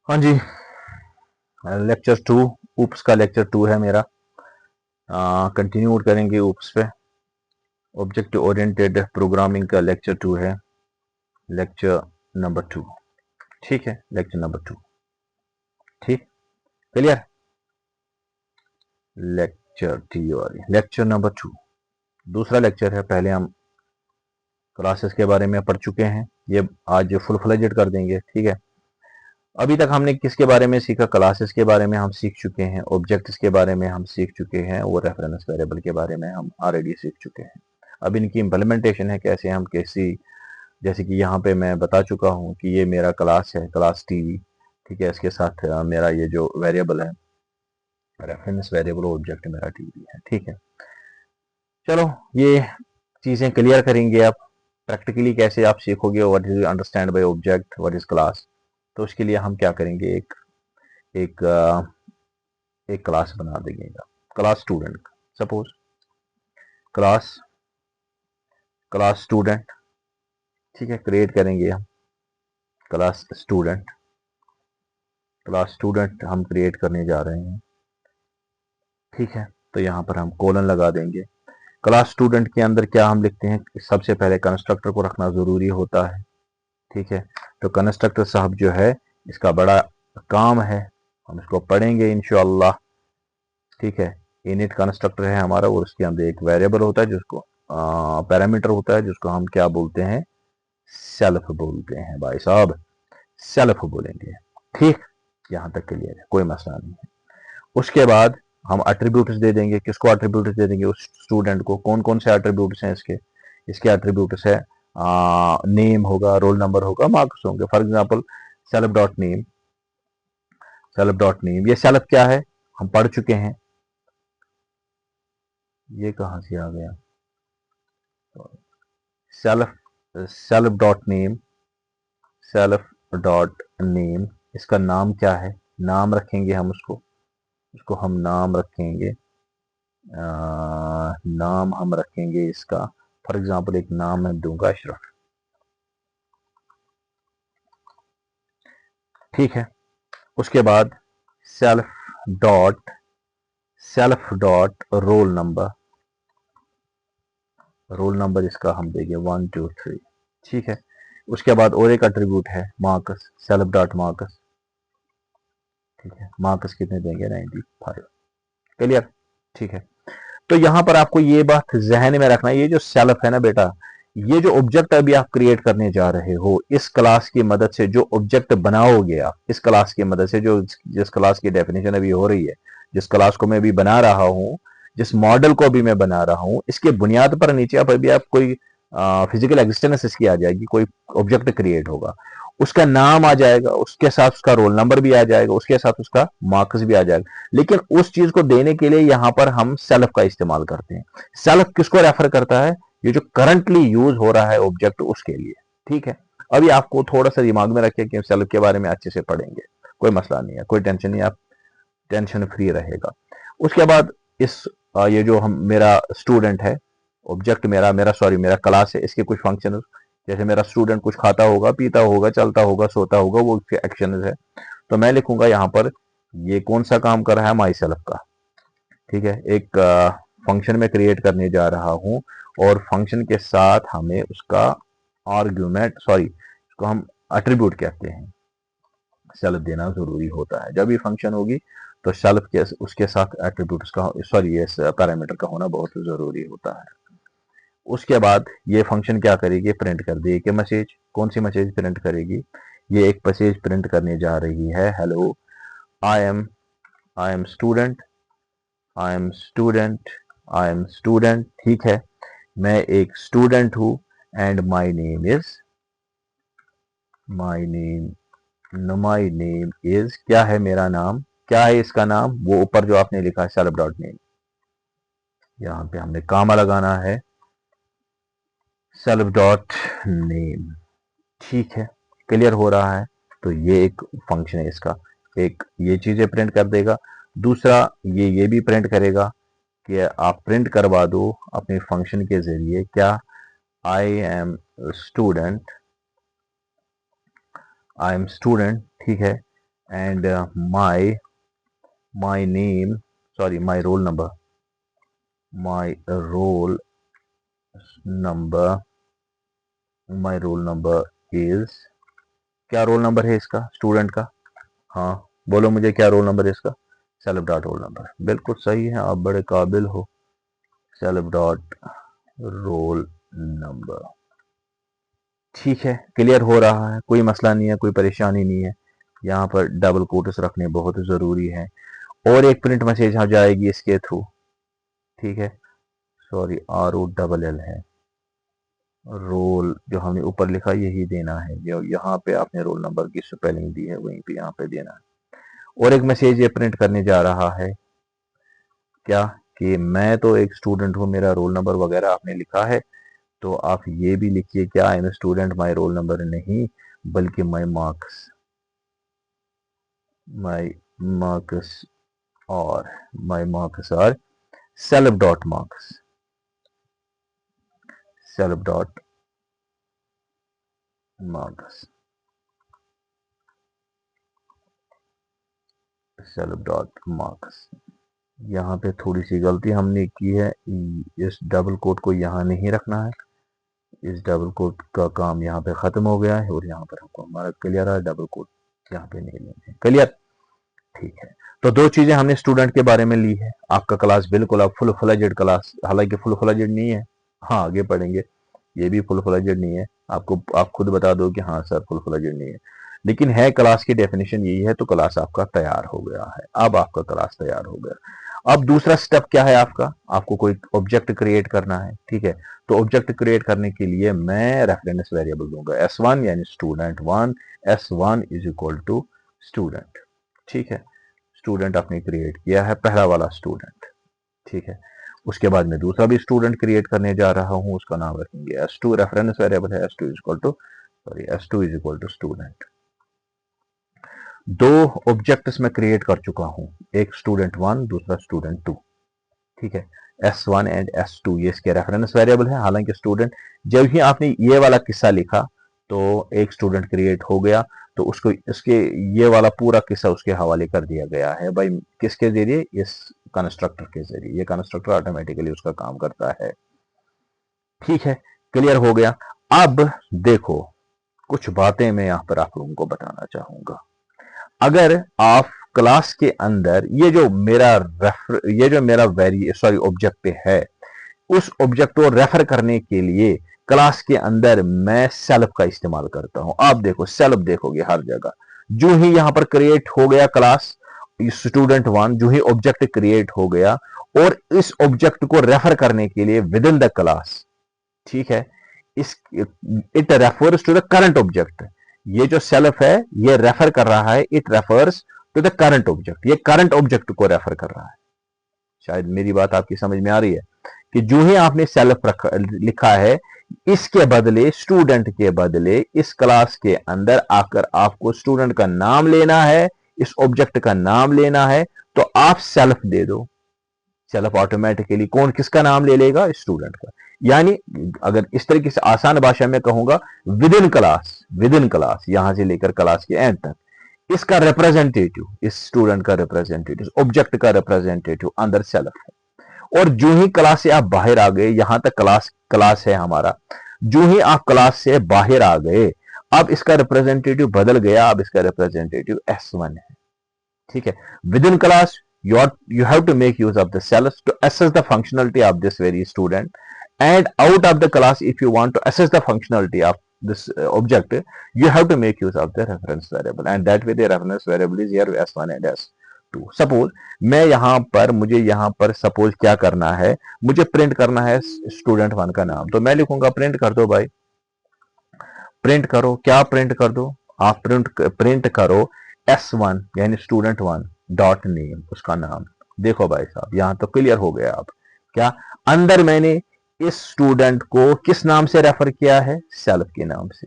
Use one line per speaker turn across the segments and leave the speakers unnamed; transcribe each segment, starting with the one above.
हाँ जी, lecture to, oops का lecture to है मेरा। कंटिन्यू करेंगे ऊप्स पे। ऑब्जेक्ट ओरिएंटेड प्रोग्रामिंग का लेक्चर टू है, लेक्चर नंबर टू। ठीक है, लेक्चर नंबर टू। ठीक, क्लियर। लेक्चर टी और लेक्चर नंबर टू दूसरा लेक्चर है। पहले हम क्लासेस के बारे में पढ़ चुके हैं, ये आज फुल फ्लेजेड कर देंगे। ठीक है, अभी तक हमने किसके बारे में सीखा? क्लासेस के बारे में हम सीख चुके हैं, ऑब्जेक्ट्स के बारे में हम सीख चुके हैं, और रेफरेंस वेरिएबल के बारे में हम ऑलरेडी सीख चुके हैं। अब इनकी इम्प्लीमेंटेशन है, कैसे हम कैसी, जैसे कि यहाँ पे मैं बता चुका हूँ कि ये मेरा क्लास है, क्लास टीवी। ठीक है, इसके साथ मेरा ये जो वेरिएबल है, रेफरेंस वेरिएबल ऑब्जेक्ट मेरा टीवी है। ठीक है, चलो ये चीज़ें क्लियर करेंगे आप। प्रैक्टिकली कैसे आप सीखोगे what is understand by object, what is class. तो उसके लिए हम क्या करेंगे, एक एक क्लास बना देंगे, class student. Suppose class class student. ठीक है, क्रिएट करेंगे हम क्लास स्टूडेंट। क्लास स्टूडेंट हम क्रिएट करने जा रहे हैं। ठीक है, तो यहाँ पर हम कोलन लगा देंगे। क्लास स्टूडेंट के अंदर क्या हम लिखते हैं, सबसे पहले कंस्ट्रक्टर को रखना जरूरी होता है। ठीक है, तो कंस्ट्रक्टर साहब जो है, इसका बड़ा काम है, हम इसको पढ़ेंगे इंशाअल्लाह। ठीक है, इनिट कंस्ट्रक्टर है हमारा, और उसके अंदर एक वेरिएबल होता है जिसको पैरामीटर होता है, जिसको हम क्या बोलते हैं, सेल्फ बोलते हैं भाई साहब, सेल्फ बोलेंगे। ठीक, यहां तक क्लियर है, कोई मसला नहीं है। उसके बाद हम एट्रीब्यूट्स दे देंगे। किसको एट्रीब्यूट्स दे देंगे? उस स्टूडेंट को। कौन कौन से एट्रीब्यूट्स हैं इसके? इसके एट्रीब्यूट्स है, नेम होगा, रोल नंबर होगा, मार्क्स होंगे। For example self dot name, self dot name, ये सेल्फ क्या है हम पढ़ चुके हैं। ये कहां से आ गया? Self self dot name, self dot name, इसका नाम क्या है? नाम रखेंगे हम उसको, उसको हम नाम रखेंगे, नाम हम रखेंगे इसका। फॉर एग्जांपल एक नाम मैं दूंगा अशरफ। ठीक है, उसके बाद self dot self dot roll number, roll number इसका हम देंगे 123। ठीक है, उसके बाद और एक एट्रीब्यूट है मार्क्स, सेल्फ डॉट मार्क्स। ठीक है, मार्क्स कितने देंगे? 95। क्लियर। ठीक है, तो यहां पर आपको ये बात जहन में रखना है, ये जो सेल्फ है ना बेटा, ये जो ऑब्जेक्ट अभी आप क्रिएट करने जा रहे हो, इस क्लास की मदद से जो ऑब्जेक्ट बनाओगे आप, इस क्लास की मदद से, जो जिस क्लास की डेफिनेशन अभी हो रही है, जिस क्लास को मैं अभी बना रहा हूं, जिस मॉडल को अभी मैं बना रहा हूं, इसके बुनियाद पर नीचे आप अभी आप कोई फिजिकल एग्जिस्टेंस इसकी आ जाएगी, कोई ऑब्जेक्ट क्रिएट होगा, उसका नाम आ जाएगा, उसके साथ उसका रोल नंबर भी आ जाएगा, उसके साथ उसका मार्क्स भी आ जाएगा। लेकिन उस चीज को देने के लिए यहां पर हम सेल्फ का इस्तेमाल करते हैं। सेल्फ किसको रेफर करता है? ये जो करंटली यूज हो रहा है ऑब्जेक्ट, उसके लिए। ठीक है, अभी आपको थोड़ा सा दिमाग में रखिए कि सेल्फ के बारे में अच्छे से पढ़ेंगे, कोई मसला नहीं है, कोई टेंशन नहीं, आप टेंशन फ्री रहेगा। उसके बाद इस ये जो हम मेरा स्टूडेंट है, ऑब्जेक्ट मेरा मेरा सॉरी मेरा क्लास है, इसके कुछ फंक्शन, जैसे मेरा स्टूडेंट कुछ खाता होगा, पीता होगा, चलता होगा, सोता होगा, वो उसके एक्शन है। तो मैं लिखूंगा यहाँ पर, ये कौन सा काम कर रहा है? माई सेल्फ का। ठीक है, एक फंक्शन में क्रिएट करने जा रहा हूं, और फंक्शन के साथ हमें उसका आर्ग्यूमेंट, सॉरी उसको हम एट्रीब्यूट कहते हैं, सेल्फ देना जरूरी होता है। जब ये फंक्शन होगी तो सेल्फ के उसके साथ एट्रीब्यूट का, सॉरी ये पैरामीटर का होना बहुत जरूरी होता है। उसके बाद ये फंक्शन क्या करेगी? प्रिंट कर देगी कि मैसेज। कौन सी मैसेज प्रिंट करेगी? ये एक मैसेज प्रिंट करने जा रही है, hello I am I am student, I am student, I am student. ठीक है, मैं एक स्टूडेंट हूं, and my name is, my name my name is, क्या है मेरा नाम? क्या है इसका नाम? वो ऊपर जो आपने लिखा है सेल्फ डॉट नेम, यहाँ पे हमने कामा लगाना है, सेल्फ डॉट नेम। ठीक है, क्लियर हो रहा है। तो ये एक फंक्शन है इसका, एक ये चीजें प्रिंट कर देगा। दूसरा ये भी प्रिंट करेगा कि आप प्रिंट करवा दो अपने फंक्शन के जरिए, क्या? I am student, I am student. ठीक है, and my name, sorry, my roll number, my roll number, my roll number is, क्या रोल नंबर है इसका स्टूडेंट का? हाँ बोलो मुझे, क्या रोल नंबर है इसका? सेल्फ डॉट रोल नंबर, बिल्कुल सही है, आप बड़े काबिल हो। सेल्फ डॉट रोल नंबर, ठीक है, क्लियर हो रहा है, कोई मसला नहीं है, कोई परेशानी नहीं है। यहाँ पर डबल कोट्स रखने बहुत ज़रूरी है। और एक प्रिंट मैसेज आ जाएगी इसके थ्रू, ठीक है, सॉरी ROLL है, रोल जो हमने ऊपर लिखा यही देना है, जो यहाँ पे आपने रोल नंबर की स्पेलिंग दी है वहीं पे यहाँ पे देना है। और एक मैसेज ये प्रिंट करने जा रहा है क्या, कि मैं तो एक स्टूडेंट हूँ, मेरा रोल नंबर वगैरह आपने लिखा है, तो आप ये भी लिखिए क्या, I am student, my roll number नहीं बल्कि माई मार्क्स, माई मार्क्स, और my marks are self dot marks, self dot marks, self dot marks. यहाँ पे थोड़ी सी गलती हमने की है, इस डबल कोट को यहाँ नहीं रखना है, इस डबल कोट का काम यहाँ पे खत्म हो गया है, और यहाँ पर हमको हमारा क्लियर है, डबल कोट यहाँ पे नहीं लेंगे, क्लियर, ठीक है। तो दो चीजें हमने स्टूडेंट के बारे में ली है। आपका क्लास बिल्कुल अब फुल फ्लेजेड क्लास, हालांकि फुल फ्लेजेड नहीं है, हाँ आगे पढ़ेंगे, ये भी फुल फ्लेजेड नहीं है, आपको आप खुद बता दो कि हाँ सर फुल फ्लेजेड नहीं है, लेकिन है, क्लास की डेफिनेशन यही है, तो क्लास आपका तैयार हो गया है, अब आपका क्लास तैयार हो गया। अब दूसरा स्टेप क्या है आपका, आपको कोई ऑब्जेक्ट क्रिएट करना है, ठीक है। तो ऑब्जेक्ट क्रिएट करने के लिए मैं रेफरेंस वेरिएबल दूंगा S1 यानी student 1, S1 is equal to student, ठीक है, स्टूडेंट आपने क्रिएट किया है, पहला वाला स्टूडेंट, ठीक है। उसके बाद मैं दूसरा भी स्टूडेंट क्रिएट करने जा रहा हूं, उसका नाम रखेंगे S2, रेफरेंस वेरिएबल है S2 is equal to, sorry S2 is equal to student. दो ऑब्जेक्ट्स मैं क्रिएट कर चुका हूं, एक स्टूडेंट 1, दूसरा स्टूडेंट 2, ठीक है। S1 एंड S2 ये इसके रेफरेंस वेरिएबल है, हालांकि स्टूडेंट, जब ही आपने ये वाला किस्सा लिखा तो एक स्टूडेंट क्रिएट हो गया, तो उसको इसके ये वाला पूरा किस्सा उसके हवाले कर दिया गया है भाई, किसके जरिए, इस कंस्ट्रक्टर के जरिए, ये कंस्ट्रक्टर ऑटोमेटिकली उसका काम करता है, ठीक है, क्लियर हो गया। अब देखो कुछ बातें मैं यहां पर आप लोगों को बताना चाहूंगा। अगर आप क्लास के अंदर ये जो मेरा वेरी सॉरी ऑब्जेक्ट है, उस ऑब्जेक्ट को रेफर करने के लिए क्लास के अंदर मैं सेल्फ का इस्तेमाल करता हूं। आप देखो सेल्फ देखोगे हर जगह, जो ही यहां पर क्रिएट हो गया क्लास स्टूडेंट 1, जो ही ऑब्जेक्ट क्रिएट हो गया, और इस ऑब्जेक्ट को रेफर करने के लिए विद इन द क्लास, ठीक है, इस it refers to the current object, ये जो सेल्फ है ये रेफर कर रहा है, it refers to the current object, ये करंट ऑब्जेक्ट को रेफर कर रहा है। शायद मेरी बात आपकी समझ में आ रही है कि जो ही आपने सेल्फ लिखा है, इसके बदले स्टूडेंट के बदले इस क्लास के अंदर आकर आपको स्टूडेंट का नाम लेना है, इस ऑब्जेक्ट का नाम लेना है, तो आप सेल्फ दे दो, सेल्फ ऑटोमेटिकली कौन किसका नाम ले लेगा, स्टूडेंट का। यानी अगर इस तरीके से आसान भाषा में कहूंगा, विद इन क्लास यहां से लेकर क्लास के एंड तक इसका रिप्रेजेंटेटिव, इस स्टूडेंट का रिप्रेजेंटेटिव, ऑब्जेक्ट का रिप्रेजेंटेटिव अंदर सेल्फ है। और जो ही क्लास से आप बाहर आ गए, यहां तक क्लास है हमारा, जो ही आप क्लास से बाहर आ गए, अब इसका रिप्रेजेंटेटिव बदल गया, अब इसका रिप्रेजेंटेटिव S1 है, ठीक है। With in class you have to make use of the self to assess the functionality of this very student, and out of the class if you want to assess the functionality of this object, you have to make use of the reference variable, and that way the reference variable is here S1 and S2। Suppose मैं मुझे यहां पर suppose क्या करना है, मुझे print करना है स्टूडेंट 1 का नाम, तो मैं लिखूंगा प्रिंट कर दो भाई, प्रिंट करो, क्या प्रिंट कर दो, आप प्रिंट करो S1 यानी स्टूडेंट 1 डॉट नेम, उसका नाम। देखो भाई साहब यहां तो क्लियर हो गया। आप क्या अंदर मैंने इस स्टूडेंट को किस नाम से रेफर किया है, सेल्फ के नाम से,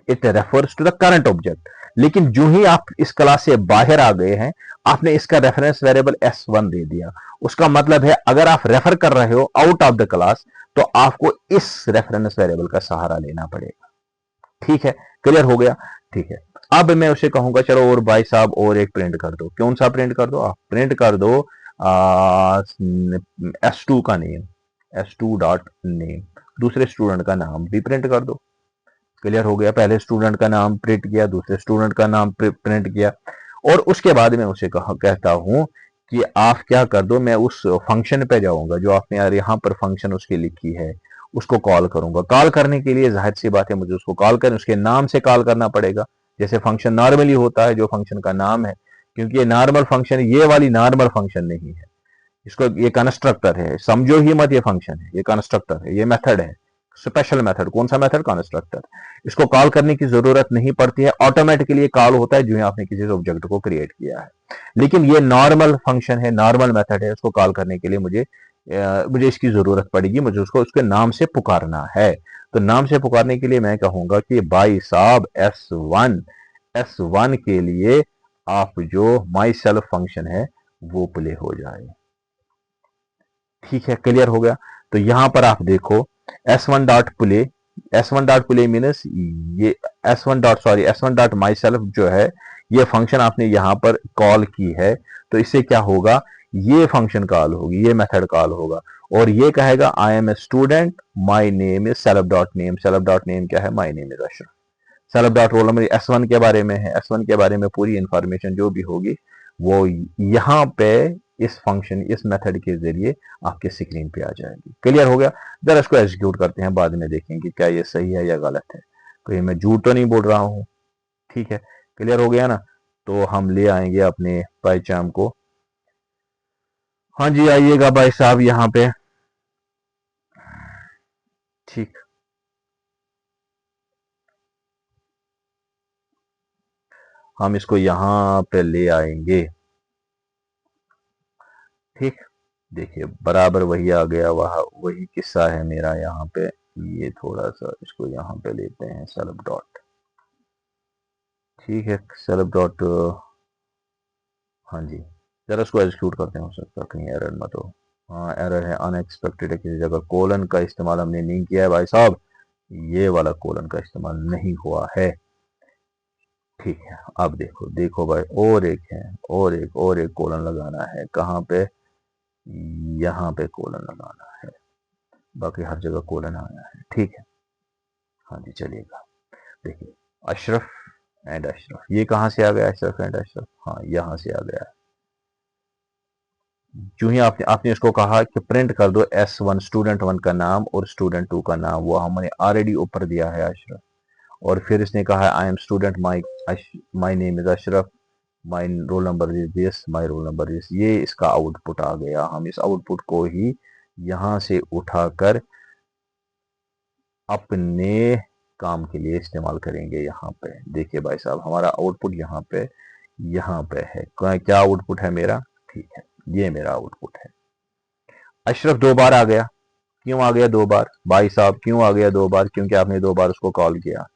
it refers to the current object. लेकिन जो ही आप इस क्लास से बाहर आ गए हैं, आपने इसका रेफरेंस वेरिएबल S1 दे दिया, उसका मतलब है अगर आप रेफर कर रहे हो आउट ऑफ द क्लास, तो आपको इस रेफरेंस वेरिएबल का सहारा लेना पड़ेगा, ठीक है, क्लियर हो गया, ठीक है। अब मैं उसे कहूंगा चलो और भाई साहब और एक प्रिंट कर दो। कौन सा प्रिंट कर दो? आप प्रिंट कर दो S2 का नेम, S2 डॉट नेम, दूसरे स्टूडेंट का नाम भी प्रिंट कर दो। क्लियर हो गया? पहले स्टूडेंट का नाम प्रिंट किया, दूसरे स्टूडेंट का नाम प्रिंट किया, और उसके बाद मैं उसे कहता हूं कि आप क्या कर दो, मैं उस फंक्शन पे जाऊंगा जो आपने यार यहाँ पर फंक्शन उसकी लिखी है, उसको कॉल करूंगा। कॉल करने के लिए जाहिर सी बात है मुझे उसको कॉल करना, उसके नाम से कॉल करना पड़ेगा, जैसे फंक्शन नॉर्मली होता है जो फंक्शन का नाम है। क्योंकि ये नॉर्मल फंक्शन, ये वाली नॉर्मल फंक्शन नहीं है, इसको ये कंस्ट्रक्टर है, समझो ही मत ये फंक्शन है, ये कंस्ट्रक्टर है, ये मेथड है, स्पेशल मेथड। कौन सा मेथड? कंस्ट्रक्टर। इसको कॉल करने की जरूरत नहीं पड़ती है, ऑटोमेटिकली कॉल होता है जो ही आपने किसी ऑब्जेक्ट को क्रिएट किया है। लेकिन ये नॉर्मल फंक्शन है, नॉर्मल मेथड है, उसको कॉल करने के लिए मुझे इसकी जरूरत पड़ेगी, मुझे उसको उसके नाम से पुकारना है। तो नाम से पुकारने के लिए मैं कहूंगा कि भाई साहब S1 के लिए आप जो माई सेल्फ फंक्शन है वो प्ले हो जाए। ठीक है, क्लियर हो गया? तो यहां पर आप देखो S1 dot play, S1 dot play मीनस ये S1 डॉट माई सेल्फ जो है, ये फंक्शन आपने यहां पर कॉल की है, तो इससे क्या होगा, ये फंक्शन कॉल होगी, ये मेथड कॉल होगा, और ये कहेगा I am a student, my name is self dot name. Self dot name क्या है? My name is Ashraf. Self dot roll number S1 के बारे में है, S1 के बारे में पूरी इंफॉर्मेशन जो भी होगी वो यहाँ पे इस फंक्शन, इस मेथड के जरिए आपके स्क्रीन पे आ जाएगी। क्लियर हो गया? जरा इसको एग्जीक्यूट करते हैं, बाद में देखेंगे क्या ये सही है या गलत है, कहीं मैं झूठ तो नहीं बोल रहा हूँ। ठीक है, क्लियर हो गया ना? तो हम ले आएंगे अपने पाइचाम को। हाँ जी, आइएगा भाई साहब यहाँ पे। ठीक, हम इसको यहाँ पे ले आएंगे। ठीक, देखिए बराबर वही आ गया, वही किस्सा है मेरा यहाँ पे। ये थोड़ा सा इसको यहाँ पे लेते हैं सेल्फ डॉट। ठीक है, सेल्फ डॉट, हाँ जी, जरा इसको एग्जीक्यूट करते हैं, हो सकता है कहीं एरर मत हो। हाँ, एरर है, अनएक्सपेक्टेड है, किसी जगह कोलन का इस्तेमाल हमने नहीं किया है भाई साहब, ये वाला कोलन का इस्तेमाल नहीं हुआ है। ठीक है, अब देखो देखो भाई, और एक है, और एक कोलन लगाना है, कहाँ पे? यहाँ पे कोलन लगाना है, बाकी हर जगह कोलन आया है। ठीक है, हाँ जी, चलिएगा। देखिए, अशरफ एंड अशरफ, ये कहाँ से आ गया? अशरफ एंड अशरफ, हाँ यहाँ से आ गया। जो ही आपने इसको कहा कि प्रिंट कर दो S1 स्टूडेंट 1 का नाम और स्टूडेंट 2 का नाम, वो हमने ऑलरेडी ऊपर दिया है अशरफ। और फिर इसने कहा है आई am student, my name is Ashraf, my roll number is this, my roll number is, ये इसका आउटपुट आ गया। हम इस आउटपुट को ही यहाँ से उठाकर अपने काम के लिए इस्तेमाल करेंगे। यहाँ पे देखिए भाई साहब, हमारा आउटपुट यहाँ पे है। क्या आउटपुट है मेरा? ठीक है, ये मेरा आउटपुट है। अशरफ 2 बार आ गया। क्यों आ गया 2 बार भाई साहब? क्यों आ गया 2 बार? क्योंकि आपने 2 बार उसको कॉल किया।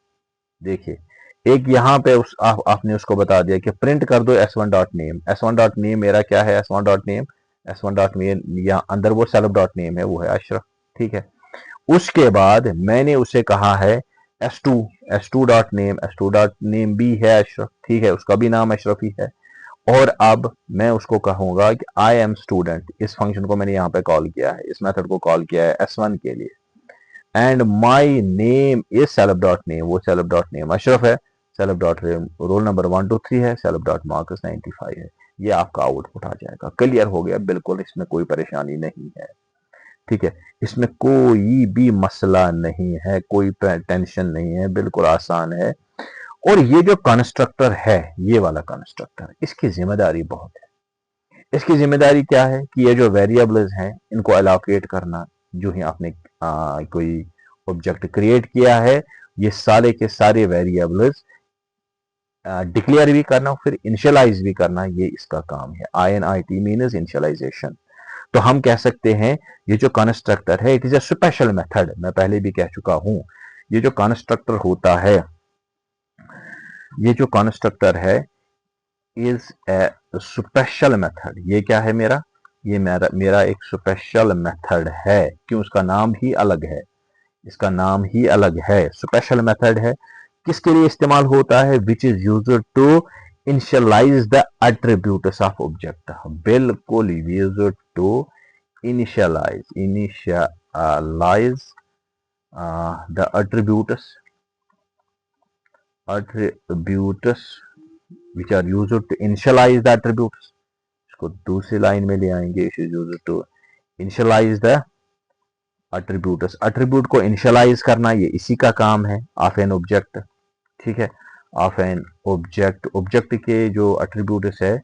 देखिए, एक यहाँ पे आपने उसको बता दिया कि प्रिंट कर दो S1 dot name. S1 dot name मेरा क्या है? S1 dot name, S1 dot name यहाँ अंदर वो सेल्फ डॉट नेम है, वो है अशरफ। ठीक है, उसके बाद मैंने उसे कहा है S2 dot name, S2 dot name भी है अशरफ। ठीक है, उसका भी नाम अशरफ ही है। और अब मैं उसको कहूंगा कि आई एम स्टूडेंट, इस फंक्शन को मैंने यहाँ पे कॉल किया है, इस मेथड को कॉल किया है S1 के लिए, and my name is self dot name, वो सेल्फ डॉट नेम अशरफ है, सेल्फ डॉट रोल नंबर 1 2 3 है, सेल्फ डॉट मार्क्स 95 है। ये आपका आउटपुट आ जाएगा। क्लियर हो गया? बिल्कुल, इसमें कोई परेशानी नहीं है। ठीक है, इसमें कोई भी मसला नहीं है, कोई टेंशन नहीं है, बिल्कुल आसान है। और ये जो कंस्ट्रक्टर है, ये वाला कंस्ट्रक्टर, इसकी जिम्मेदारी बहुत है। इसकी जिम्मेदारी क्या है कि ये जो वेरिएबल्स हैं इनको एलोकेट करना। जो ही आपने कोई ऑब्जेक्ट क्रिएट किया है, ये सारे के सारे वेरिएबल्स डिक्लेयर भी करना, फिर इनिशियलाइज भी करना, ये इसका काम है। INIT means initialization. तो हम कह सकते हैं ये जो कंस्ट्रक्टर है, it is a special method. मैं पहले भी कह चुका हूं, ये जो कंस्ट्रक्टर होता है, ये जो कंस्ट्रक्टर है इज ए स्पेशल मेथड। ये क्या है मेरा? ये मेरा एक स्पेशल मेथड है। क्यों? उसका नाम ही अलग है, इसका नाम ही अलग है, स्पेशल मेथड है। किसके लिए इस्तेमाल होता है? Which is used to initialize the attributes of object. बिल्कुल used to initialize the attributes which are used to initialize the attributes। इसको दूसरी लाइन में ले आएंगे, it is used to initialize the attributes. Attribute को इनिशियलाइज करना ये इसी का काम है ऑफ एन ऑब्जेक्ट। ठीक है, ऑफ एन ऑब्जेक्ट, ऑब्जेक्ट के जो एट्रीब्यूट्स है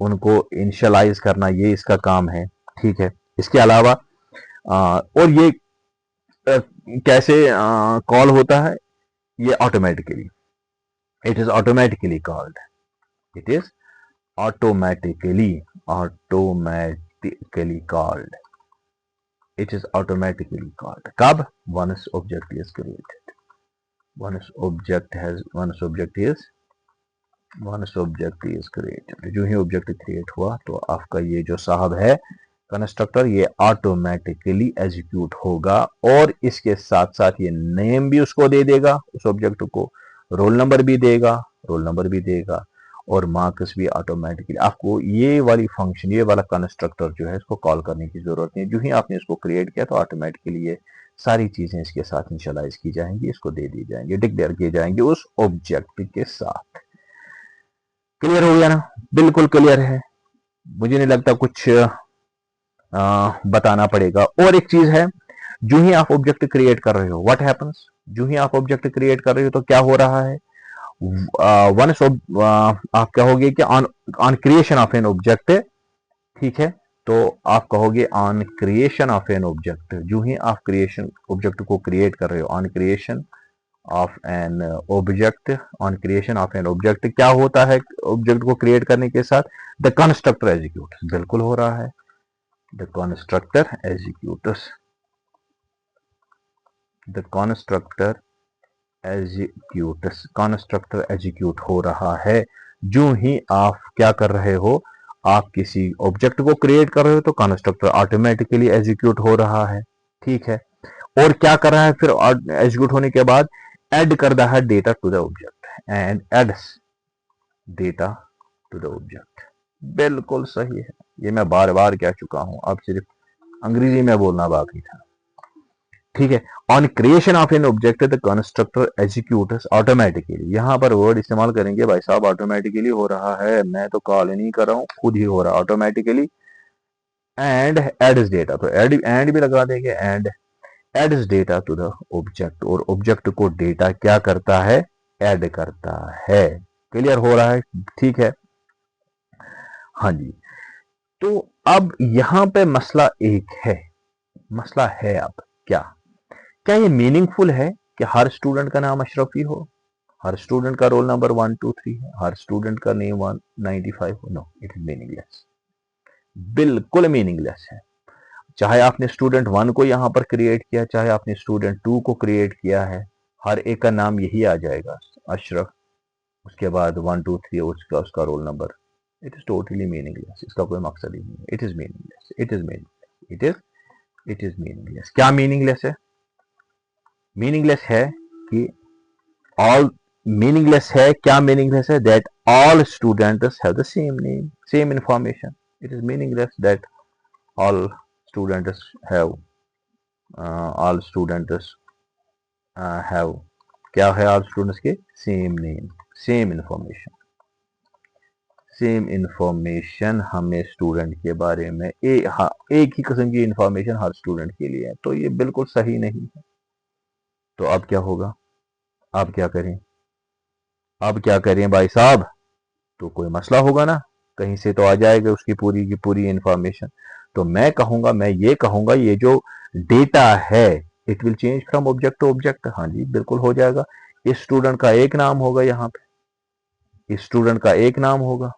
उनको इनिशियलाइज करना ये इसका काम है। ठीक है, इसके अलावा और ये कैसे कॉल होता है? ये automatically, it is automatically called, it is automatically called, it is automatically called। कब? once object is created, once object is created। जो ही ऑब्जेक्ट क्रिएट हुआ तो आपका ये जो साहब है कंस्ट्रक्टर ये ऑटोमेटिकली एग्जीक्यूट होगा और इसके साथ साथ ये नेम भी उसको दे देगा, उस ऑब्जेक्ट को रोल नंबर भी देगा और मार्क्स भी ऑटोमेटिकली। आपको ये वाली फंक्शन, ये वाला कंस्ट्रक्टर जो है इसको कॉल करने की जरूरत नहीं। जो ही आपने इसको क्रिएट किया तो ऑटोमेटिकली ये सारी चीजें इसके साथ इनिशियलाइज की जाएंगी, इसको दे दी जाएंगी, डिक्लेयर किए जाएंगे उस ऑब्जेक्ट के साथ। क्लियर हो गया ना? बिल्कुल क्लियर है, मुझे नहीं लगता कुछ बताना पड़ेगा। और एक चीज है, जो ही आप ऑब्जेक्ट क्रिएट कर रहे हो, व्हाट हैपेंस, जो ही आप ऑब्जेक्ट क्रिएट कर रहे हो तो क्या हो रहा है? वंस आप कहोगे कि on creation of an object. ठीक है, तो आप कहोगे on creation of an object. जो ही आप क्रिएशन ऑब्जेक्ट को क्रिएट कर रहे हो, on creation of an object, on creation of an object क्या होता है? ऑब्जेक्ट को क्रिएट करने के साथ द कंस्ट्रक्टर एग्जीक्यूट। बिल्कुल हो रहा है, the constructor executes, the constructor execute हो रहा है। जो ही आप क्या कर रहे हो, आप किसी ऑब्जेक्ट को क्रिएट कर रहे हो तो कंस्ट्रक्टर ऑटोमेटिकली एग्जीक्यूट हो रहा है। ठीक है, और क्या कर रहा है फिर एग्जीक्यूट होने के बाद? ऐड कर रहा है data to the object, and adds data to the object. बिल्कुल सही है, ये मैं बार बार कह चुका हूं, अब सिर्फ अंग्रेजी में बोलना बाकी था। ठीक है, on creation of an object the constructor executes automatically. यहां पर वर्ड इस्तेमाल करेंगे, भाई साहब ऑटोमेटिकली हो रहा है, मैं तो कॉल नहीं कर रहा हूं, खुद ही हो रहा है ऑटोमेटिकली। एंड एड्स डेटा, तो एंड भी लगा देंगे, and adds data to the object, और ऑब्जेक्ट को डेटा क्या करता है? ऐड करता है। क्लियर हो रहा है? ठीक है, हाँ जी। तो अब यहां पे मसला एक है, मसला है अब क्या ये मीनिंगफुल है कि हर स्टूडेंट का नाम अशरफी हो, हर स्टूडेंट का रोल नंबर 1 2 3 है, हर स्टूडेंट का नेम 195 हो? नो, इट इज मीनिंगलेस, बिल्कुल मीनिंगलेस है। चाहे आपने स्टूडेंट 1 को यहां पर क्रिएट किया, चाहे आपने स्टूडेंट 2 को क्रिएट किया है, हर एक का नाम यही आ जाएगा, अशरफ, उसके बाद 1 2 3 उसका roll number. It is totally meaningless, इसका कोई मकसद ही नहीं है। It is meaningless, it is meaningless. क्या मीनिंगलेस है? मीनिंगलेस है कि ऑल, मीनिंगलेस है क्या? मीनिंगलेस है that all students have the same name, same information. It is meaningless that all students have क्या है? ऑल स्टूडेंट्स के same name, same information. Same information हमें स्टूडेंट के बारे में एक ही किस्म की इंफॉर्मेशन हर स्टूडेंट के लिए है, तो ये बिल्कुल सही नहीं है। तो अब क्या होगा? अब क्या करें भाई साहब? तो कोई मसला होगा ना, कहीं से तो आ जाएगा उसकी पूरी की पूरी इंफॉर्मेशन। तो मैं ये कहूंगा ये जो डेटा है it will change from object to object. हाँ जी, बिल्कुल हो जाएगा। इस स्टूडेंट का एक नाम होगा, यहाँ पे इस स्टूडेंट का एक नाम होगा,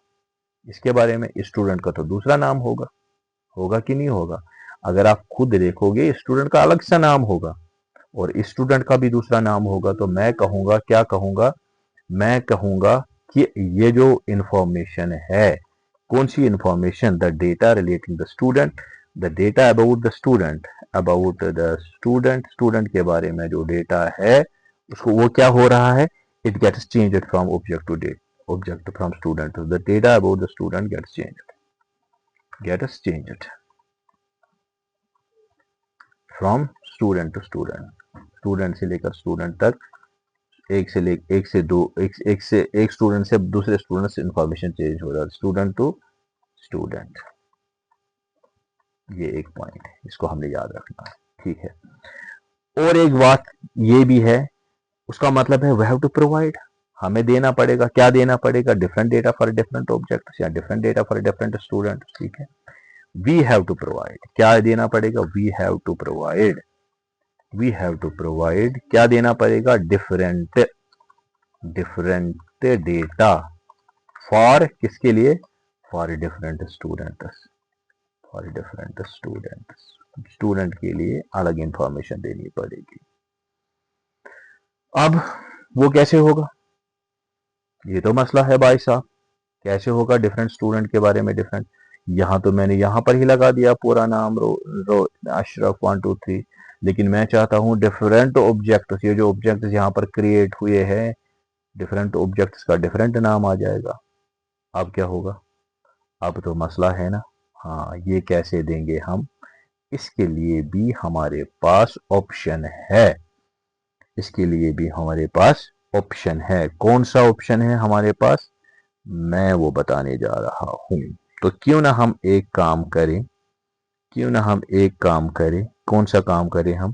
इसके बारे में इस स्टूडेंट का तो दूसरा नाम होगा कि नहीं होगा? अगर आप खुद देखोगे स्टूडेंट का अलग सा नाम होगा और इस स्टूडेंट का भी दूसरा नाम होगा, तो मैं कहूंगा कि ये जो इंफॉर्मेशन है, कौन सी information? The data relating the student, the data about the student, student के बारे में जो डेटा है उसको वो क्या हो रहा है? it gets changed from object to date, object from student to the data about the student gets changed from student to student से लेकर स्टूडेंट तक, एक से दो, एक स्टूडेंट से दूसरे स्टूडेंट से इंफॉर्मेशन चेंज हो रहा है, स्टूडेंट टू स्टूडेंट। ये एक पॉइंट है, इसको हमने याद रखना है, ठीक है। और एक बात ये भी है, उसका मतलब है वी हैव टू प्रोवाइड, हमें देना पड़ेगा, क्या देना पड़ेगा, different data for different objects या different data for different student, ठीक है। वी हैव टू प्रोवाइड, क्या देना पड़ेगा, वी हैव टू प्रोवाइड, क्या देना पड़ेगा, डिफरेंट डेटा फॉर किसके लिए, फॉर डिफरेंट स्टूडेंट के लिए अलग इंफॉर्मेशन देनी पड़ेगी। अब वो कैसे होगा, ये तो मसला है भाई साहब, कैसे होगा डिफरेंट स्टूडेंट के बारे में डिफरेंट। यहां तो मैंने यहां पर ही लगा दिया पूरा नाम अशरफ 1 2 3, लेकिन मैं चाहता हूं डिफरेंट ऑब्जेक्ट्स, ये जो ऑब्जेक्ट्स यहां पर क्रिएट हुए हैं, डिफरेंट ऑब्जेक्ट्स का डिफरेंट नाम आ जाएगा। अब क्या होगा, अब तो मसला है ना। हाँ, ये कैसे देंगे हम, इसके लिए भी हमारे पास ऑप्शन है, इसके लिए भी हमारे पास ऑप्शन है। कौन सा ऑप्शन है हमारे पास, मैं वो बताने जा रहा हूं। तो क्यों ना हम एक काम करें, कौन सा काम करें हम,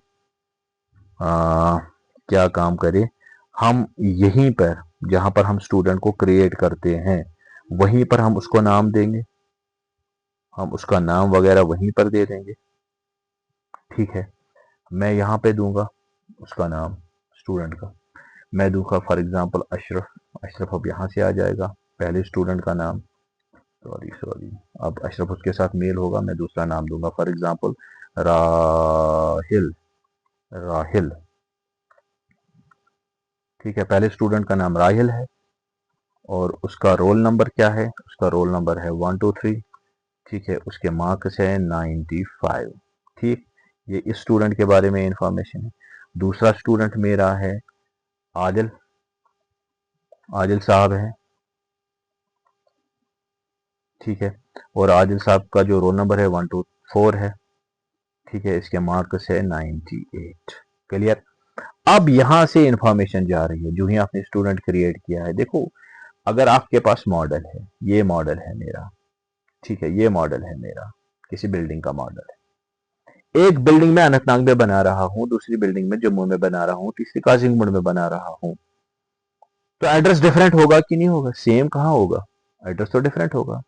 क्या काम करें हम, यहीं पर जहां पर हम स्टूडेंट को क्रिएट करते हैं वहीं पर हम उसको नाम देंगे, हम उसका नाम वगैरह वहीं पर दे देंगे, ठीक है। मैं यहां पे दूंगा उसका नाम स्टूडेंट का, मैं दूंगा फॉर एग्जांपल अशरफ अब यहां से आ जाएगा, पहले स्टूडेंट का नाम, सॉरी अब अशरफ उसके साथ मेल होगा, मैं दूसरा नाम दूंगा फॉर एग्जांपल राहिल, ठीक है। पहले स्टूडेंट का नाम राहिल है और उसका रोल नंबर क्या है, उसका रोल नंबर है 1 2 3, ठीक है। उसके मार्क्स है 95, ठीक। ये इस स्टूडेंट के बारे में इंफॉर्मेशन है। दूसरा स्टूडेंट मेरा है आदिल साहब है, ठीक है। और आदिल साहब का जो रोल नंबर है 1 2 4 है, ठीक है। इसके मार्क्स है 98, क्लियर। अब यहां से इंफॉर्मेशन जा रही है, जो ही आपने स्टूडेंट क्रिएट किया है। देखो, अगर आपके पास मॉडल है, ये मॉडल है मेरा, ठीक है, ये मॉडल है मेरा, किसी बिल्डिंग का मॉडल है। एक बिल्डिंग में अनंतनाग में बना रहा हूं, दूसरी बिल्डिंग में जम्मू में बना रहा हूं, तीसरी काजिंगपुर में बना रहा हूं, तो एड्रेस डिफरेंट होगा कि नहीं होगा, सेम कहां होगा, एड्रेस तो डिफरेंट होगा।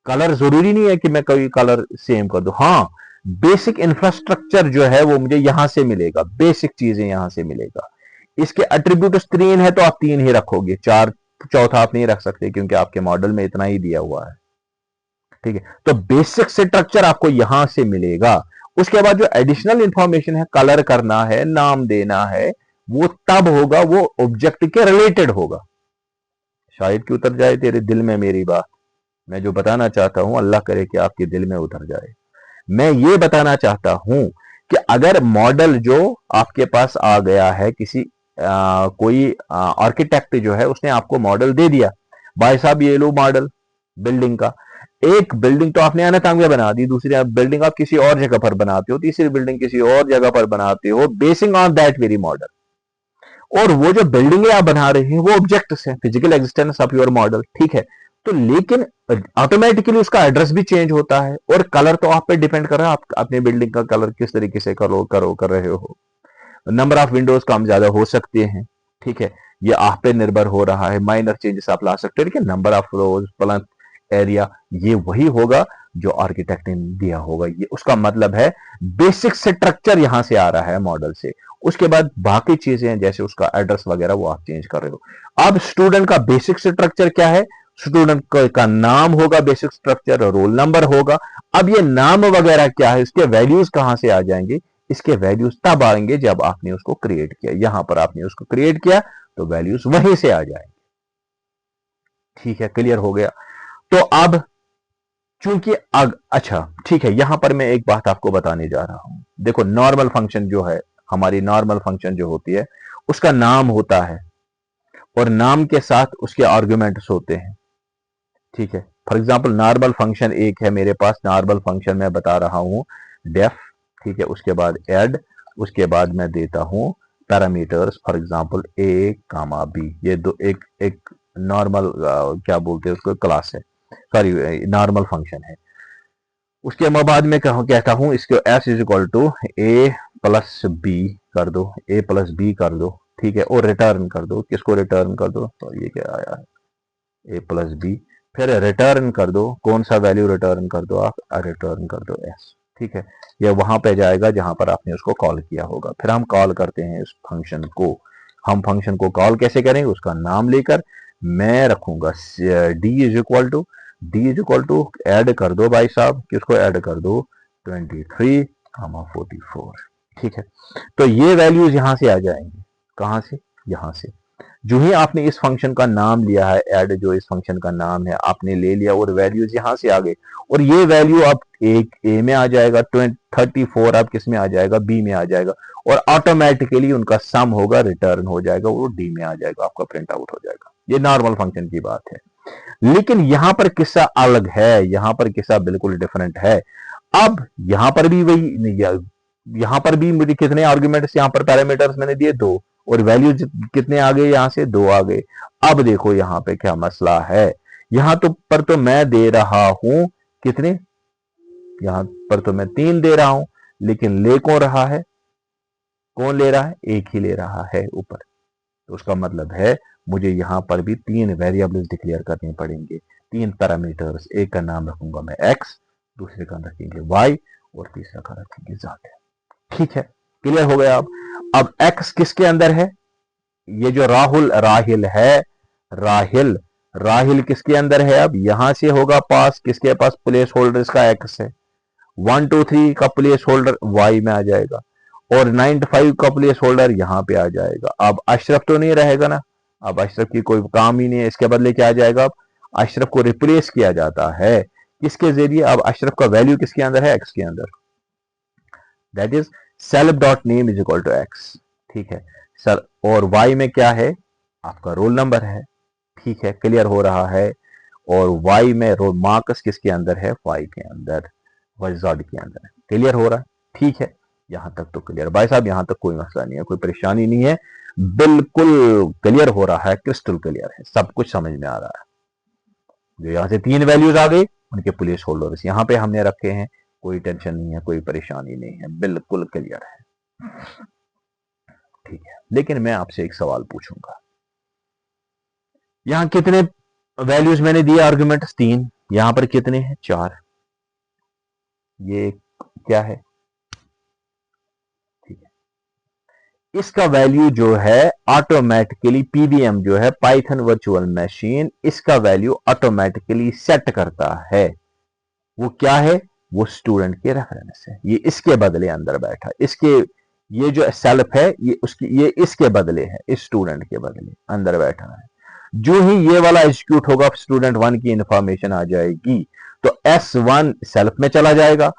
कलर जरूरी नहीं है कि मैं कोई कलर सेम कर दूं, हाँ बेसिक इंफ्रास्ट्रक्चर जो है वो मुझे यहां से मिलेगा, बेसिक चीजें यहां से मिलेगा। इसके एट्रीब्यूट्स 3 है तो आप 3 ही रखोगे, चौथा आप नहीं रख सकते क्योंकि आपके मॉडल में इतना ही दिया हुआ है, ठीक है। तो बेसिक स्ट्रक्चर आपको यहां से मिलेगा। उसके बाद जो एडिशनल इंफॉर्मेशन है, कलर करना है, नाम देना है, वो तब होगा, वो ऑब्जेक्ट के रिलेटेड होगा। शायद कि उतर जाए तेरे दिल में मेरी बात, मैं जो बताना चाहता हूं अल्लाह करे कि आपके दिल में उतर जाए। मैं ये बताना चाहता हूं कि अगर मॉडल जो आपके पास आ गया है, किसी कोई आर्किटेक्ट जो है उसने आपको मॉडल दे दिया, भाई साहब ये लो मॉडल बिल्डिंग का, एक बिल्डिंग तो आपने अनंतनाग में बना दी, दूसरी बिल्डिंग आप किसी और जगह पर बनाते हो, तीसरी बिल्डिंग किसी और जगह पर बनाते हो, basin on that very model. और वो जो बिल्डिंग आप बना रहे हैं वो ऑब्जेक्ट्स हैं, physical existence of your model, ठीक है। तो लेकिन ऑटोमेटिकली उसका एड्रेस भी चेंज होता है, और कलर तो आप पे डिपेंड कर रहा है, आप अपने बिल्डिंग का कलर किस तरीके से कर रहे हो। नंबर ऑफ विंडोज कम ज्यादा हो सकते हैं, ठीक है, ये आप पे निर्भर हो रहा है। माइनर चेंजेस आप ला सकते हो, लेकिन number of rose plus area ये वही होगा जो आर्किटेक्ट ने दिया होगा। ये उसका मतलब है बेसिक स्ट्रक्चर यहां से आ रहा है मॉडल से। उसके बाद बाकी चीजें जैसे उसका एड्रेस वगैरह वो आप चेंज कर रहे हो। अब स्टूडेंट का बेसिक स्ट्रक्चर क्या है, स्टूडेंट का नाम होगा, बेसिक स्ट्रक्चर, रोल नंबर होगा। अब ये नाम वगैरह क्या है, इसके वैल्यूज कहां से आ जाएंगे, इसके वैल्यूज तब आएंगे जब आपने उसको क्रिएट किया, यहां पर आपने उसको क्रिएट किया तो वैल्यूज वहीं से आ जाएंगे, ठीक है, क्लियर हो गया। तो अब चूंकि अच्छा ठीक है, यहां पर मैं एक बात आपको बताने जा रहा हूं। देखो, नॉर्मल फंक्शन जो है, हमारी नॉर्मल फंक्शन जो होती है उसका नाम होता है, और नाम के साथ उसके आर्गुमेंट्स होते हैं। ठीक है, फॉर एग्जांपल नॉर्मल फंक्शन एक है मेरे पास, नॉर्मल फंक्शन मैं बता रहा हूं डेफ। ठीक है, उसके बाद ऐड, उसके बाद मैं देता हूं parameters, for example A comma B. ये दो एक एक नॉर्मल क्या बोलते हैं उसको, क्लास है, सॉरी नॉर्मल फंक्शन है। उसके बाद में कहता हूं इसको S is equal to A plus B कर दो, ए प्लस बी कर दो। ठीक है, और रिटर्न कर दो, किसको रिटर्न कर दो, तो ये क्या आया है, ए प्लस बी। फिर रिटर्न कर दो, कौन सा वैल्यू रिटर्न कर दो आप, रिटर्न कर दो एस। ठीक है, ये वहां पे जाएगा जहां पर आपने उसको कॉल किया होगा। फिर हम कॉल करते हैं इस फंक्शन को। हम फंक्शन को कॉल कैसे करेंगे, उसका नाम लेकर मैं रखूंगा D is equal to, D is equal to add कर दो भाई साहब, किसको ऐड कर दो, 23 44। ठीक है, तो ये वैल्यूज यहां से आ जाएंगे, कहां से, यहां से। जो ही आपने इस फंक्शन का नाम लिया है, ऐड जो इस फंक्शन का नाम है आपने ले लिया, और वैल्यूज यहां से आ गए, और ये वैल्यू अब एक ए में आ जाएगा, 34 अब किस में आ जाएगा, बी में आ जाएगा, और ऑटोमेटिकली उनका सम होगा, रिटर्न हो जाएगा, वो डी में आ जाएगा, आपका प्रिंट आउट हो जाएगा। ये नॉर्मल फंक्शन की बात है। लेकिन यहां पर किस्सा अलग है, यहां पर किस्सा बिल्कुल डिफरेंट है। अब यहां पर भी वही, यहां पर भी मुझे कितने आर्ग्यूमेंट्स, यहां पर पैरामीटर्स मैंने दिए 2, और वैल्यू कितने आ गए, यहां से 2 आ गए। अब देखो यहां पे क्या मसला है, यहां तो पर तो मैं दे रहा हूं कितने, यहां पर तो मैं 3 दे रहा हूं, लेकिन ले कौन रहा है, कौन ले रहा है, एक ही ले रहा है ऊपर। तो उसका मतलब है मुझे यहां पर भी 3 वेरिएबल्स डिक्लेयर करने पड़ेंगे, 3 पैरामीटर्स। एक का नाम रखूंगा मैं एक्स, दूसरे का रखेंगे वाई, और तीसरा का रखेंगे जेड। ठीक है, क्लियर हो गया। अब एक्स किसके अंदर है, ये जो राहुल राहिल है, राहिल राहिल किसके अंदर है, अब यहां से होगा पास, किसके पास प्लेस होल्डर इसका एक्स है, 123 का प्लेस होल्डर वाई में आ जाएगा, और 95 का प्लेस होल्डर यहां पे आ जाएगा। अब अशरफ तो नहीं रहेगा ना, अब अशरफ की कोई काम ही नहीं है, इसके बदले क्या आ जाएगा, अब अशरफ को रिप्लेस किया जाता है किसके जरिए, अब अशरफ का वैल्यू किसके अंदर है, एक्स के अंदर, that is self dot name is equal to X. ठीक है सर, और वाई में क्या है, आपका रोल नंबर है। ठीक है, क्लियर हो रहा है। और वाई में रोल मार्क्स किसके अंदर है, वाई के अंदर, वजाड के अंदर। क्लियर हो रहा है, ठीक है, यहां तक तो क्लियर भाई साहब, यहां तक कोई मसला नहीं है, कोई परेशानी नहीं है, बिल्कुल क्लियर हो रहा है, क्रिस्टल क्लियर है, सब कुछ समझ में आ रहा है। जो यहां से 3 वैल्यूज आ गई, उनके प्लेस होल्डर्स यहां पे हमने रखे हैं, कोई टेंशन नहीं है, कोई परेशानी नहीं है, बिल्कुल क्लियर है। ठीक है, लेकिन मैं आपसे एक सवाल पूछूंगा, यहां कितने वैल्यूज मैंने दिए आर्गुमेंट्स, 3, यहां पर कितने हैं, 4। ये क्या है, ठीक है, इसका वैल्यू जो है ऑटोमेटिकली पीवीएम जो है, पाइथन वर्चुअल मशीन, इसका वैल्यू ऑटोमेटिकली सेट करता है। वो क्या है, वो स्टूडेंट के रेफरेंस है, ये इसके बदले अंदर बैठा, इसके ये जो सेल्फ है ये उसकी, ये इसके बदले है, इस स्टूडेंट के बदले अंदर बैठा है। जो ही ये वाला एग्जीक्यूट होगा, स्टूडेंट 1 की इंफॉर्मेशन आ जाएगी, तो S1 सेल्फ में चला जाएगा,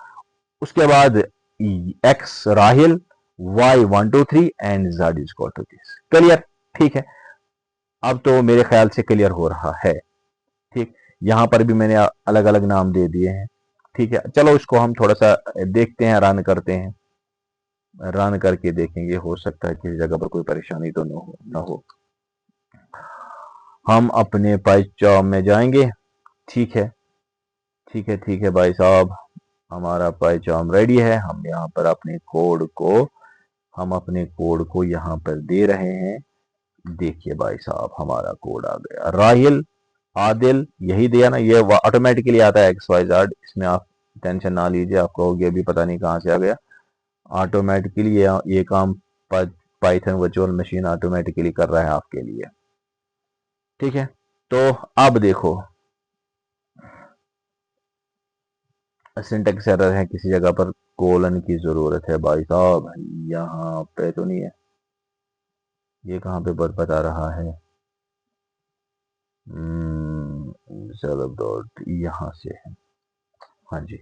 उसके बाद X Rahil, Y 123 and Z is equal to this. Clear, ठीक है, अब तो मेरे ख्याल से क्लियर हो रहा है। ठीक, यहां पर भी मैंने अलग अलग नाम दे दिए हैं। ठीक है, चलो इसको हम थोड़ा सा देखते हैं, रन करते हैं, रन करके देखेंगे, हो सकता है किसी जगह पर कोई परेशानी तो न हो। हम अपने पाइचार्म में जाएंगे। ठीक है, ठीक है, ठीक है भाई साहब, हमारा पाइचार्म रेडी है। हम यहाँ पर अपने कोड को, हम अपने कोड को यहाँ पर दे रहे हैं। देखिए भाई साहब, हमारा कोड आ गया, राहिल आदिल, यही दिया ना, ये ऑटोमेटिकली आता है एक्स वाई जेड, इसमें आप टेंशन ना लीजिए, आपको हो गया भी पता नहीं कहाँ से आ गया, ऑटोमेटिकली ये काम पाइथन वर्चुअल मशीन ऑटोमेटिकली कर रहा है आपके लिए। ठीक है, तो अब देखो सिंटेक्स एरर है, किसी जगह पर कोलन की जरूरत है भाई साहब, यहाँ पे तो नहीं है, ये कहाँ पे बता रहा है, सेल्फ डॉट यहाँ से है, हाँ जी,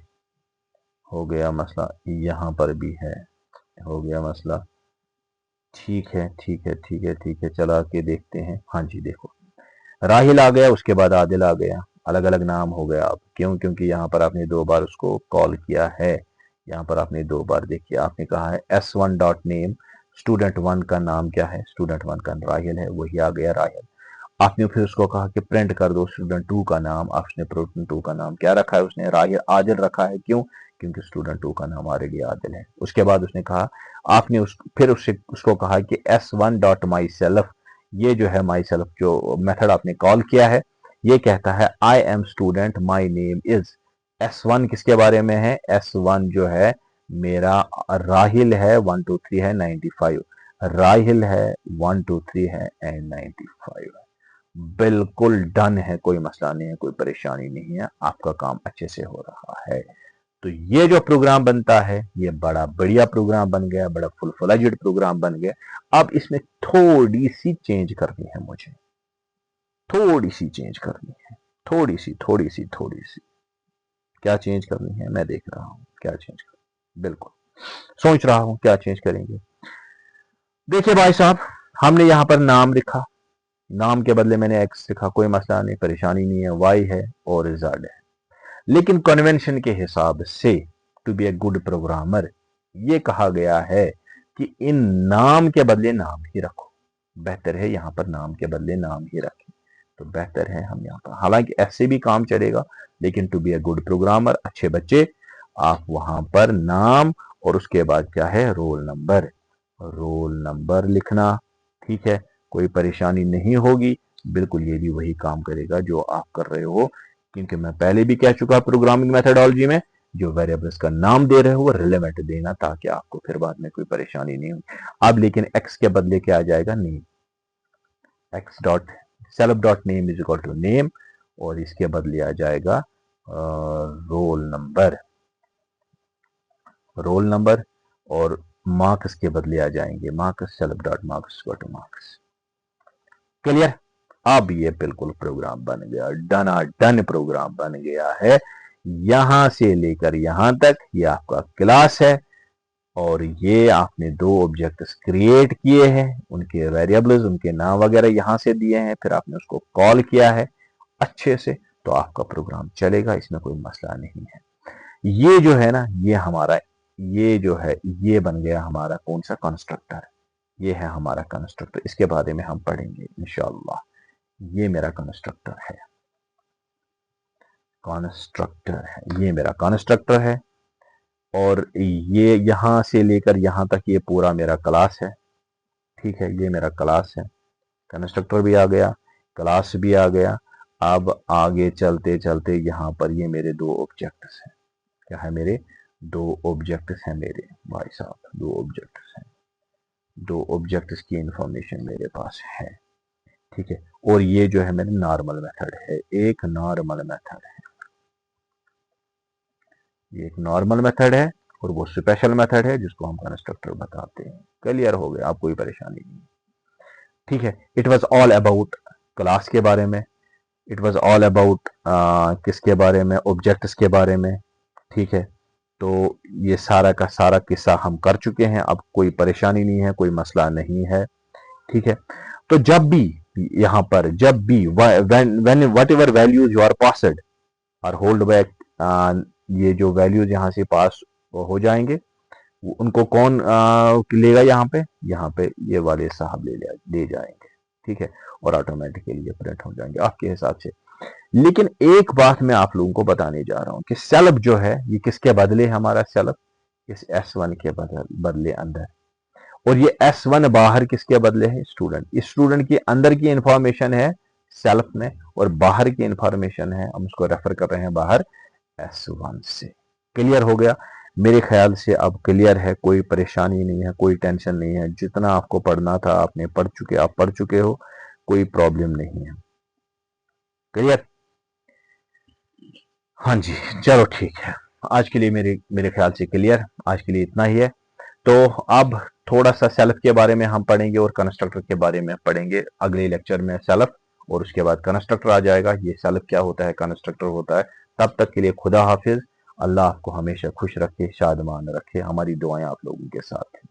हो गया मसला, यहाँ पर भी है, हो गया मसला, ठीक है ठीक है ठीक है ठीक है, चला के देखते हैं। हाँ जी देखो, राहिल आ गया, उसके बाद आदिल आ गया, अलग अलग नाम हो गया। अब क्यों? क्योंकि यहाँ पर आपने 2 बार उसको कॉल किया है। यहाँ पर आपने 2 बार देखिए, आपने कहा है S1 डॉट नेम, स्टूडेंट 1 का नाम क्या है? स्टूडेंट 1 का राहिल है, वही आ गया राहिल। आपने फिर उसको कहा कि प्रिंट कर दो स्टूडेंट 2 का नाम। आपने स्टूडेंट 2 का नाम क्या रखा है? उसने राहिल आदिल रखा है। क्यों? क्योंकि स्टूडेंट 2 का नाम ऑलरेडी आदिल है। उसके बाद उसने कहा, आपने फिर उसको कहा कि S1 डॉट माई सेल्फ, ये जो है माई सेल्फ जो मेथड आपने कॉल किया है, ये कहता है आई am student my name is. S1 किसके बारे में है? S1 जो है मेरा राहिल है, 1 2 3 है 95, राहिल है 1 2 3 है एंड 95 है। बिल्कुल डन है, कोई मसला नहीं है, कोई परेशानी नहीं है, आपका काम अच्छे से हो रहा है। तो ये जो प्रोग्राम बनता है, ये बड़ा बढ़िया प्रोग्राम बन गया, बड़ा फुल फ्लेज्ड प्रोग्राम बन गया। अब इसमें थोड़ी सी चेंज करनी है मुझे, थोड़ी सी चेंज करनी है, थोड़ी सी। क्या चेंज करनी है? मैं देख रहा हूं क्या चेंज करनी, बिल्कुल सोच रहा हूं क्या चेंज करेंगे। देखिए भाई साहब, हमने यहां पर नाम लिखा, नाम के बदले मैंने एक्स लिखा, कोई मसला नहीं, परेशानी नहीं है, वाई है और जेड है। लेकिन कन्वेंशन के हिसाब से, to be a good programmer, ये कहा गया है कि इन नाम के बदले नाम ही रखो। बेहतर है यहां पर नाम के बदले नाम ही रखें, तो बेहतर है हम यहां पर, हालांकि ऐसे भी काम चलेगा, लेकिन to be a good programmer, अच्छे बच्चे, आप वहां पर नाम और उसके बाद क्या है? रोल नंबर, रोल नंबर लिखना। ठीक है, कोई परेशानी नहीं होगी, बिल्कुल ये भी वही काम करेगा जो आप कर रहे हो। क्योंकि मैं पहले भी कह चुका प्रोग्रामिंग मेथडोलॉजी में, जो वेरिएबल्स का नाम दे रहे हो वो रिलेवेंट देना, ताकि आपको फिर बाद में कोई परेशानी नहीं हो। अब लेकिन एक्स के बदले क्या आ जाएगा? Name, X dot self dot name is equal to name, और इसके बदले आ जाएगा रोल नंबर, रोल नंबर, और मार्क्स के बदले आ जाएंगे marks, self dot marks equal to marks. Clear? अब ये बिल्कुल प्रोग्राम बन गया, डना डन प्रोग्राम बन गया है। यहां से लेकर यहां तक ये आपका क्लास है, और ये आपने 2 ऑब्जेक्ट्स क्रिएट किए हैं, उनके वेरिएबल्स, उनके नाम वगैरह यहां से दिए हैं, फिर आपने उसको कॉल किया है अच्छे से, तो आपका प्रोग्राम चलेगा, इसमें कोई मसला नहीं है। ये जो है ना, ये हमारा, ये जो है ये बन गया हमारा कौन सा? कंस्ट्रक्टर। ये है हमारा कंस्ट्रक्टर, इसके बारे में हम पढ़ेंगे इंशाअल्लाह। ये मेरा कंस्ट्रक्टर है, कंस्ट्रक्टर है, ये मेरा कंस्ट्रक्टर है, और ये यहां से लेकर यहां तक ये पूरा मेरा क्लास है। ठीक है, ये मेरा क्लास है, कंस्ट्रक्टर भी आ गया, क्लास भी आ गया। अब आगे चलते चलते यहां पर ये मेरे 2 ऑब्जेक्ट्स हैं। क्या है? मेरे 2 ऑब्जेक्ट्स हैं मेरे भाई साहब, 2 ऑब्जेक्ट्स हैं, 2 ऑब्जेक्ट्स की इंफॉर्मेशन मेरे पास है। ठीक है, और ये जो है मेरे नॉर्मल मेथड है, एक नॉर्मल मेथड है, ये एक नॉर्मल मेथड है, और वो स्पेशल मेथड है जिसको हम कंस्ट्रक्टर बताते हैं। क्लियर हो गया? आप कोई परेशानी नहीं। ठीक है, it was all about class के बारे में, इट वाज ऑल अबाउट किसके बारे में? ऑब्जेक्ट्स के बारे में। ठीक है, तो ये सारा का सारा किस्सा हम कर चुके हैं, अब कोई परेशानी नहीं है, कोई मसला नहीं है। ठीक है, तो जब भी यहां पर, जब भी when whatever values you are passed are hold back, ये जो वैल्यूज यहाँ से पास हो जाएंगे, उनको कौन लेगा? यहाँ पे ये वाले साहब ले जाएंगे। ठीक है, और ऑटोमेटिकली ये प्रिंट हो जाएंगे आपके हिसाब से। लेकिन एक बात मैं आप लोगों को बताने जा रहा हूं कि सेल्फ जो है ये किसके बदले? हमारा सेल्फ इस S1 के बदले अंदर, और ये S1 बाहर किसके बदले है? स्टूडेंट। इस स्टूडेंट के अंदर की इंफॉर्मेशन है सेल्फ में, और बाहर की इंफॉर्मेशन है, हम उसको रेफर कर रहे हैं बाहर S1 से। क्लियर हो गया? मेरे ख्याल से अब क्लियर है, कोई परेशानी नहीं है, कोई टेंशन नहीं है, जितना आपको पढ़ना था आपने आप पढ़ चुके हो, कोई प्रॉब्लम नहीं है। क्लियर? हाँ जी, चलो ठीक है, आज के लिए मेरे मेरे ख्याल से क्लियर, आज के लिए इतना ही है। तो अब थोड़ा सा सेल्फ के बारे में हम पढ़ेंगे और कंस्ट्रक्टर के बारे में पढ़ेंगे अगले लेक्चर में। सेल्फ, और उसके बाद कंस्ट्रक्टर आ जाएगा। ये सेल्फ क्या होता है, कंस्ट्रक्टर होता है। तब तक के लिए खुदा हाफिज। अल्लाह आपको हमेशा खुश रखे, शादमान रखे। हमारी दुआएं आप लोगों के साथ हैं।